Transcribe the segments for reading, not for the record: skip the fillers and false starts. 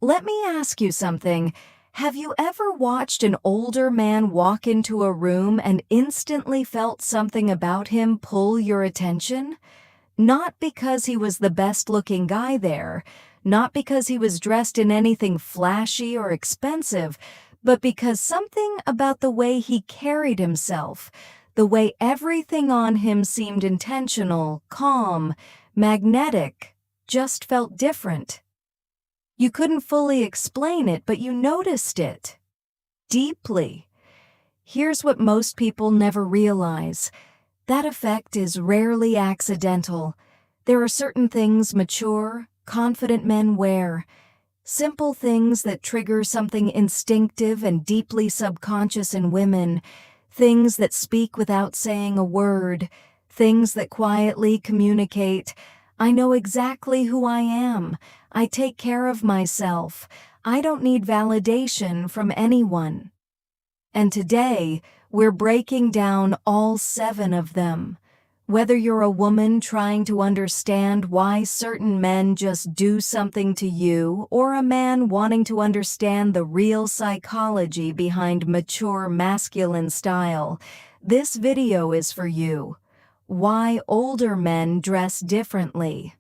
Let me ask you something. Have you ever watched an older man walk into a room and instantly felt something about him pull your attention? Not because he was the best-looking guy there, not because he was dressed in anything flashy or expensive, but because something about the way he carried himself, the way everything on him seemed intentional, calm, magnetic, just felt different. You couldn't fully explain it, but you noticed it. Deeply. Here's what most people never realize. That effect is rarely accidental. There are certain things mature, confident men wear. Simple things that trigger something instinctive and deeply subconscious in women. Things that speak without saying a word. Things that quietly communicate. I know exactly who I am. I take care of myself. I don't need validation from anyone. And today, we're breaking down all 7 of them. Whether you're a woman trying to understand why certain men just do something to you, or a man wanting to understand the real psychology behind mature masculine style, this video is for you. Why older men dress differently.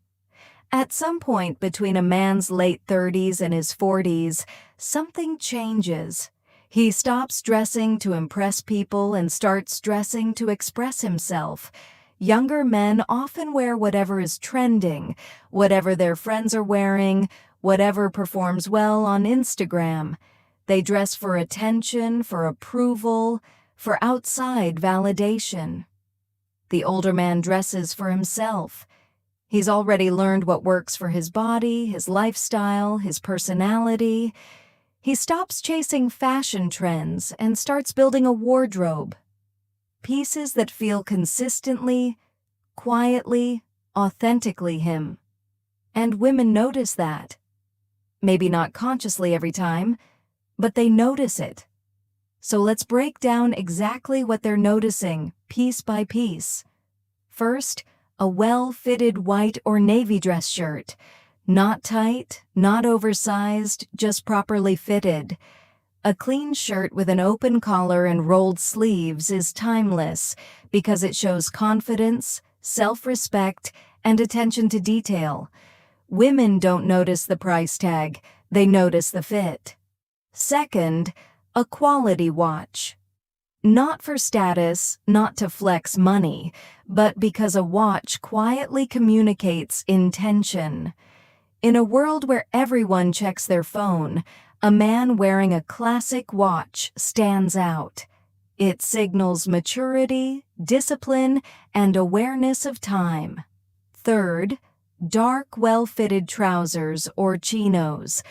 At some point between a man's late 30s and his 40s, something changes. He stops dressing to impress people and starts dressing to express himself. Younger men often wear whatever is trending, whatever their friends are wearing, whatever performs well on Instagram. They dress for attention, for approval, for outside validation. The older man dresses for himself. He's already learned what works for his body, his lifestyle, his personality. He stops chasing fashion trends and starts building a wardrobe. Pieces that feel consistently, quietly, authentically him. And women notice that. Maybe not consciously every time, but they notice it. So let's break down exactly what they're noticing, piece by piece. First, a well-fitted white or navy dress shirt. Not tight, not oversized, just properly fitted. A clean shirt with an open collar and rolled sleeves is timeless because it shows confidence, self-respect, and attention to detail. Women don't notice the price tag, they notice the fit. Second, a quality watch. Not for status, not to flex money, but because a watch quietly communicates intention. In a world where everyone checks their phone, a man wearing a classic watch stands out. It signals maturity, discipline, and awareness of time. Third, dark, well-fitted trousers or chinos.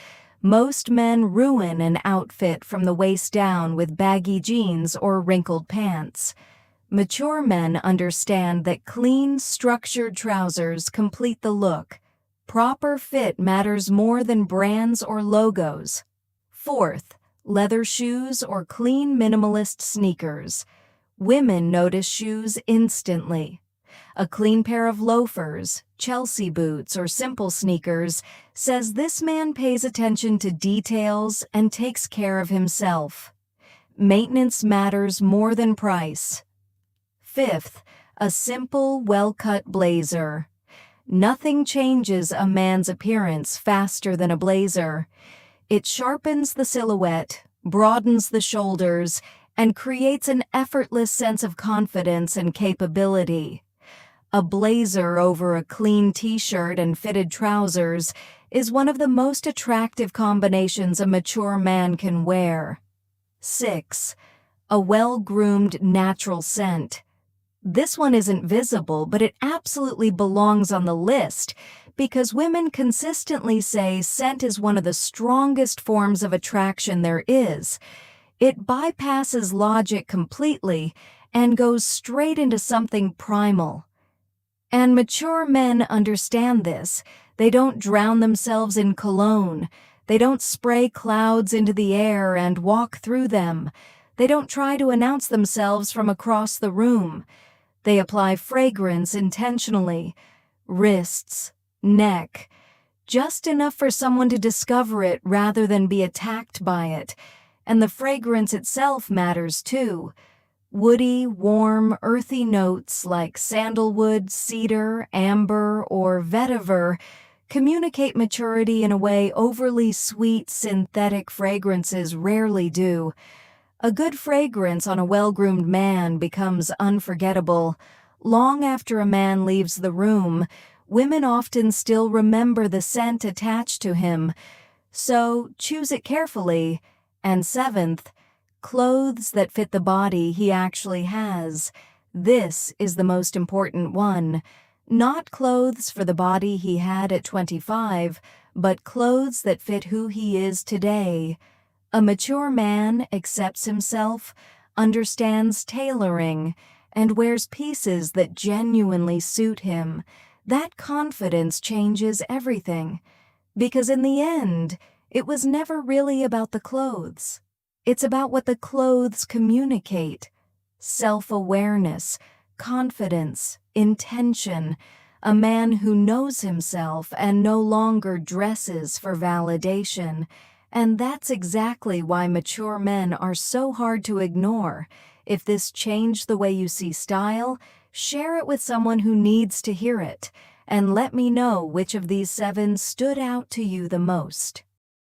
Most men ruin an outfit from the waist down with baggy jeans or wrinkled pants. Mature men understand that clean, structured trousers complete the look. Proper fit matters more than brands or logos. Fourth, leather shoes or clean minimalist sneakers. Women notice shoes instantly. A clean pair of loafers, Chelsea boots, or simple sneakers says this man pays attention to details and takes care of himself. Maintenance matters more than price. Fifth, a simple, well-cut blazer. Nothing changes a man's appearance faster than a blazer. It sharpens the silhouette, broadens the shoulders, and creates an effortless sense of confidence and capability. A blazer over a clean t-shirt and fitted trousers is one of the most attractive combinations a mature man can wear. 6. A well-groomed natural scent. This one isn't visible, but it absolutely belongs on the list because women consistently say scent is one of the strongest forms of attraction there is. It bypasses logic completely and goes straight into something primal. And mature men understand this. They don't drown themselves in cologne. They don't spray clouds into the air and walk through them. They don't try to announce themselves from across the room. They apply fragrance intentionally. Wrists, neck, just enough for someone to discover it rather than be attacked by it. And the fragrance itself matters too. Woody, warm, earthy notes like sandalwood, cedar, amber, or vetiver communicate maturity in a way overly sweet, synthetic fragrances rarely do. A good fragrance on a well-groomed man becomes unforgettable. Long after a man leaves the room, women often still remember the scent attached to him. So choose it carefully. And seventh, clothes that fit the body he actually has. This is the most important one. Not clothes for the body he had at 25, but clothes that fit who he is today. A mature man accepts himself, understands tailoring, and wears pieces that genuinely suit him. That confidence changes everything. Because in the end, it was never really about the clothes. It's about what the clothes communicate. Self-awareness, confidence, intention. A man who knows himself and no longer dresses for validation. And that's exactly why mature men are so hard to ignore. If this changed the way you see style, share it with someone who needs to hear it. And let me know which of these 7 stood out to you the most.